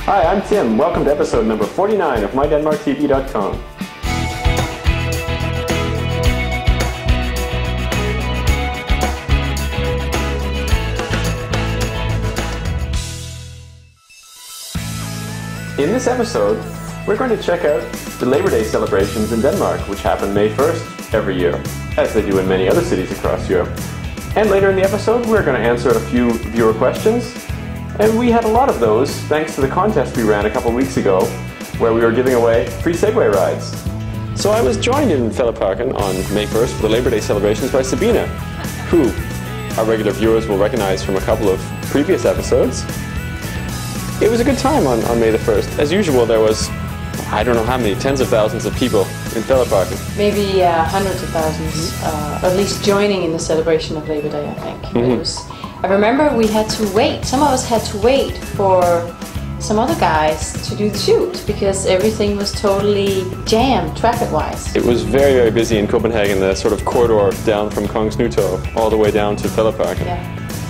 Hi, I'm Tim. Welcome to episode number 49 of MyDenmarkTV.com. In this episode, we're going to check out the Labor Day celebrations in Denmark, which happen May 1st every year, as they do in many other cities across Europe. And later in the episode, we're going to answer a few viewer questions. And we had a lot of those thanks to the contest we ran a couple weeks ago, where we were giving away free Segway rides. So I was joined in Fælledparken on May 1st for the Labor Day celebrations by Sabina, who our regular viewers will recognize from a couple of previous episodes. It was a good time on May the 1st. As usual, there was, I don't know how many, tens of thousands of people in Fælledparken. Maybe hundreds of thousands, at least joining in the celebration of Labor Day, I think. I remember we had to wait, some of us had to wait for some other guys to do the shoot because everything was totally jammed traffic-wise. It was very, very busy in Copenhagen, the sort of corridor down from Kongens Nytorv all the way down to Fælledparken. Yeah.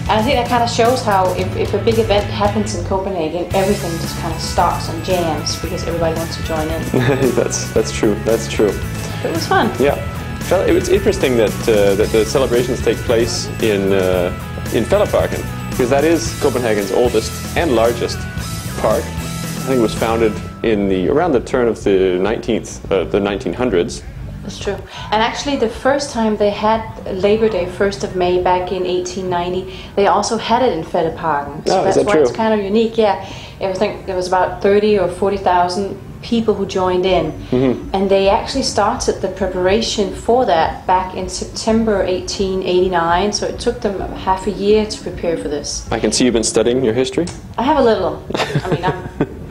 And I think that kind of shows how if a big event happens in Copenhagen, everything just kind of stops and jams because everybody wants to join in. That's true, that's true. It was fun. Yeah. It was interesting that the celebrations take place in Fælledparken, because that is Copenhagen's oldest and largest park. I think it was founded in around the turn of the 1900s. That's true. And actually the first time they had Labor Day, 1st of May, back in 1890, they also had it in Fælledparken. So that's why it's kind of unique. Yeah, I think there was about 30 or 40,000 people who joined in. And they actually started the preparation for that back in September 1889, so it took them half a year to prepare for this. I can see you've been studying your history. I have a little. I mean,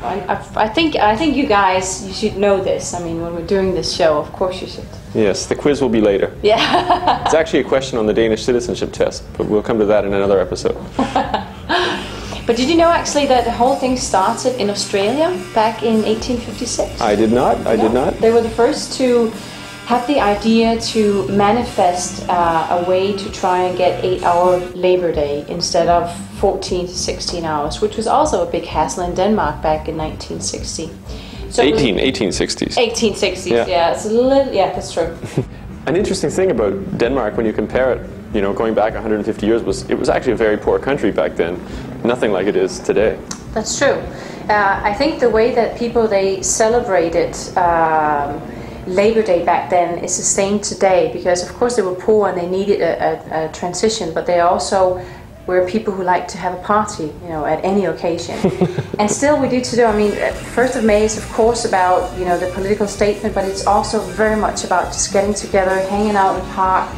I think you guys, you should know this. I mean, when we're doing this show, of course you should. Yes, the quiz will be later. Yeah. It's actually a question on the Danish citizenship test, but we'll come to that in another episode. But did you know actually that the whole thing started in Australia back in 1856? I did not. I did not. They were the first to have the idea to manifest a way to try and get 8-hour Labor Day instead of 14 to 16 hours, which was also a big hassle in Denmark back in 1960. So 1860s. 1860s, yeah. It's a little, yeah, that's true. An interesting thing about Denmark, when you compare it, you know, going back 150 years, it was actually a very poor country back then. Nothing like it is today. That's true. I think the way that they celebrated Labor Day back then is the same today, because of course they were poor and they needed a transition, but they also were people who like to have a party, you know, at any occasion. And still we do today. I mean, 1st of May is of course about, you know, the political statement, but it's also very much about just getting together, hanging out in the park,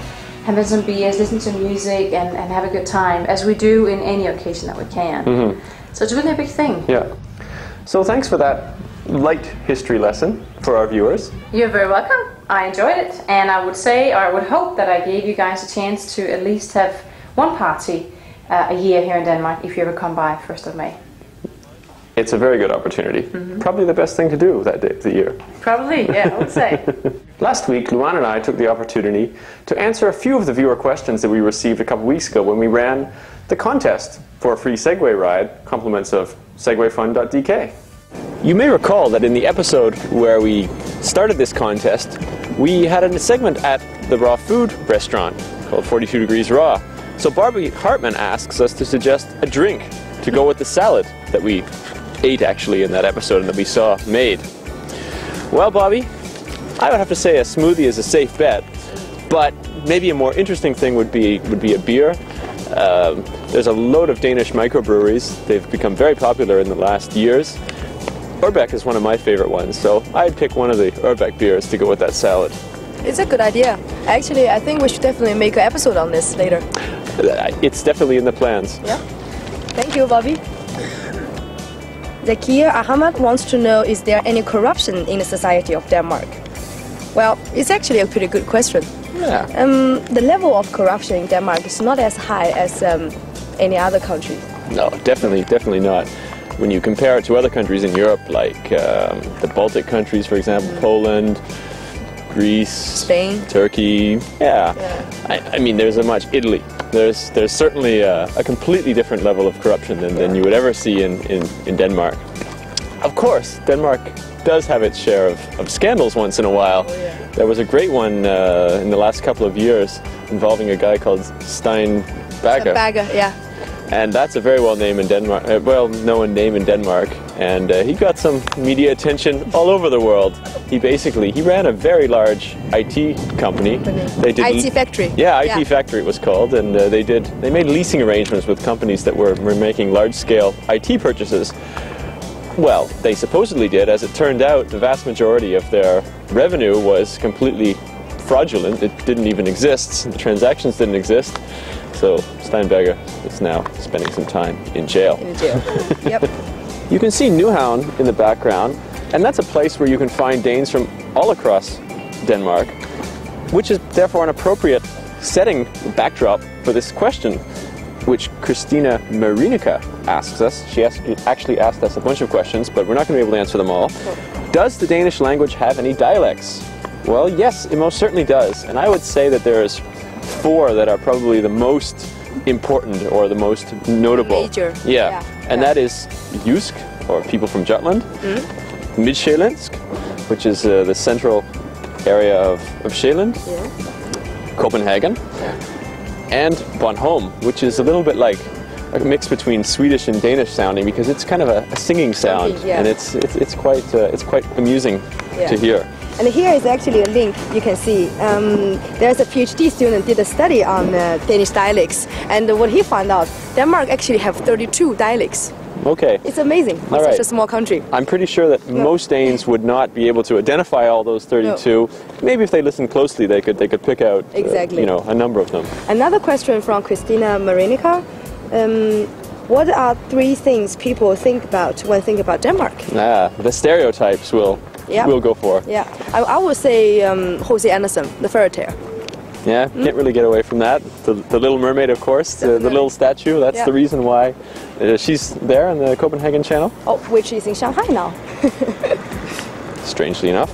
having some beers, listen to music, and have a good time, as we do in any occasion that we can. So it's really a big thing. Yeah. So thanks for that light history lesson for our viewers. You're very welcome. I enjoyed it, and I would say, or I would hope that I gave you guys a chance to at least have one party a year here in Denmark if you ever come by 1st of May. It's a very good opportunity. Probably the best thing to do that day of the year. Probably, yeah, I would say. Last week, Luan and I took the opportunity to answer a few of the viewer questions that we received a couple weeks ago when we ran the contest for a free Segway ride, compliments of segwayfun.dk. You may recall that in the episode where we started this contest, we had a segment at the raw food restaurant called 42 Degrees Raw. So Barbie Hartman asks us to suggest a drink to go with the salad that we ate actually in that episode and that we saw made. Well, Bobby, I would have to say a smoothie is a safe bet, but maybe a more interesting thing would be a beer. There's a load of Danish microbreweries. They've become very popular in the last years. Urbeck is one of my favorite ones, so I'd pick one of the Urbeck beers to go with that salad. It's a good idea. Actually, I think we should definitely make an episode on this later. It's definitely in the plans. Yeah. Thank you, Bobby. Zakia Ahmad wants to know, is there any corruption in the society of Denmark? Well, it's actually a pretty good question. Yeah. The level of corruption in Denmark is not as high as any other country. No, definitely not. When you compare it to other countries in Europe, like the Baltic countries, for example, Poland, Greece, Spain, Turkey, yeah. I mean, there's Italy. There's certainly a completely different level of corruption than you would ever see in Denmark. of course, Denmark does have its share of scandals once in a while. Oh, yeah. There was a great one in the last couple of years involving a guy called Stein Bagger. Bagger, yeah. And that's a very well-known name in Denmark. And he got some media attention all over the world. He ran a very large IT company. They did IT factory. Yeah, IT factory it was called. And they made leasing arrangements with companies that were making large-scale IT purchases. Well, they supposedly did. As it turned out, the vast majority of their revenue was completely fraudulent. It didn't even exist. The transactions didn't exist. So Steinberger is now spending some time in jail. In jail. Yep. You can see Nyhavn in the background, and that's a place where you can find Danes from all across Denmark, which is therefore an appropriate setting backdrop for this question, which Christina Marinica asks us. She actually asked us a bunch of questions, but we're not going to be able to answer them all. Does the Danish language have any dialects? Well, yes, it most certainly does. And I would say that there's 4 that are probably the most important or the most notable. Major. Yeah. And that is Jysk, or people from Jutland, Midsjællandsk, which is the central area of Sjælland, Copenhagen, and Bornholm, which is a little bit like a mix between Swedish and Danish sounding, because it's kind of a singing sound, and it's quite amusing to hear. And here is actually a link you can see. There's a PhD student did a study on Danish dialects, and what he found out, Denmark actually have 32 dialects. Okay. It's amazing. It's such a small country. I'm pretty sure that most Danes would not be able to identify all those 32. No. Maybe if they listened closely, they could pick out a number of them. Another question from Christina Marinica. What are 3 things people think about when think about Denmark? The stereotypes we'll go for. Yeah, I would say H.C. Andersen, the fairy tale. Yeah, can't really get away from that. The Little Mermaid, of course, the little statue. That's the reason why she's there on the Copenhagen Channel. Oh, which is in Shanghai now. Strangely enough.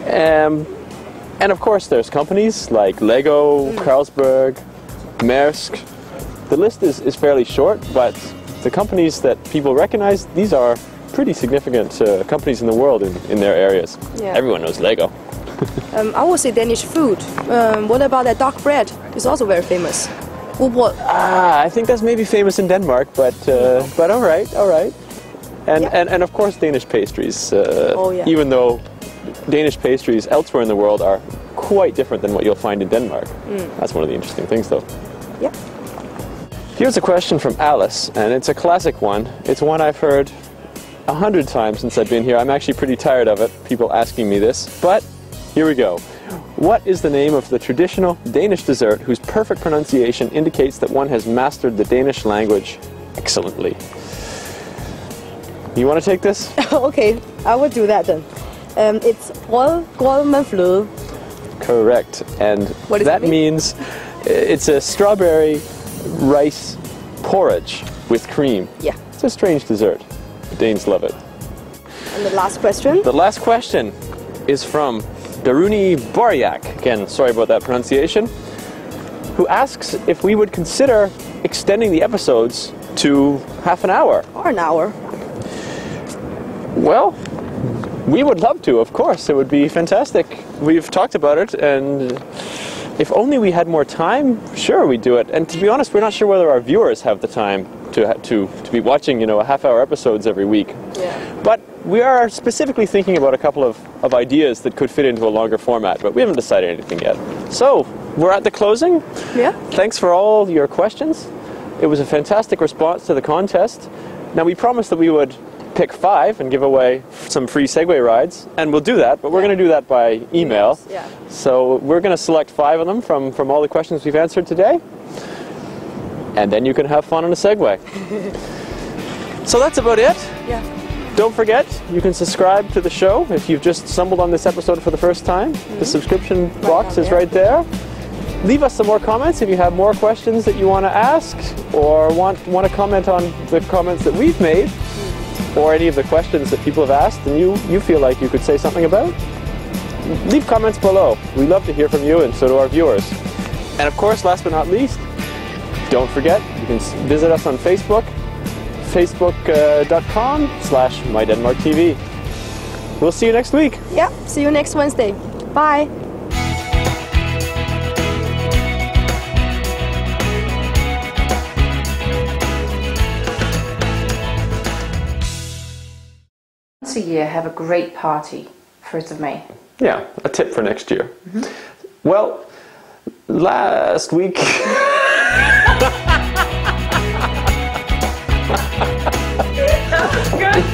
And of course, there's companies like Lego, Carlsberg, Maersk. The list is fairly short, but the companies that people recognize, these are pretty significant companies in the world in their areas. Yeah. Everyone knows Lego. I would say Danish food. What about that dark bread? It's also very famous. I think that's maybe famous in Denmark, but all right. And of course Danish pastries. Even though Danish pastries elsewhere in the world are quite different than what you'll find in Denmark. That's one of the interesting things, though. Yeah. Here's a question from Alice, and it's a classic one. It's one I've heard 100 times since I've been here. I'm actually pretty tired of it, people asking me this, but here we go. What is the name of the traditional Danish dessert whose perfect pronunciation indicates that one has mastered the Danish language excellently? You want to take this? Okay, I will do that then. It's grød med fløde. Correct, and what does that means it's a strawberry rice porridge with cream. Yeah. It's a strange dessert. The Danes love it. And the last question? The last question is from Daruni Boryak, again, sorry about that pronunciation, who asks if we would consider extending the episodes to half an hour. Or an hour. Well, we would love to, of course. It would be fantastic. We've talked about it, and if only we had more time, sure, we'd do it. And to be honest, we're not sure whether our viewers have the time to be watching, a half-hour episodes every week. Yeah. But we are specifically thinking about a couple of ideas that could fit into a longer format, but we haven't decided anything yet. So, we're at the closing. Yeah. Thanks for all your questions. It was a fantastic response to the contest. Now, we promised that we would pick 5 and give away some free Segway rides, and we'll do that, but we're going to do that by email. Yeah. So we're going to select 5 of them from all the questions we've answered today, and then you can have fun on a Segway. So that's about it. Yeah. Don't forget, you can subscribe to the show if you've just stumbled on this episode for the first time. The subscription box is right there. Leave us some more comments if you have more questions that you want to ask, or want to comment on the comments that we've made, or any of the questions that people have asked and you feel like you could say something about. Leave comments below. We love to hear from you, and so do our viewers. And of course, last but not least, don't forget, you can visit us on Facebook, facebook.com/mydenmarktv. We'll see you next week. Yeah, see you next Wednesday. Bye. Once a year, have a great party, 1st of May. Yeah, a tip for next year. Well, last week... That was good.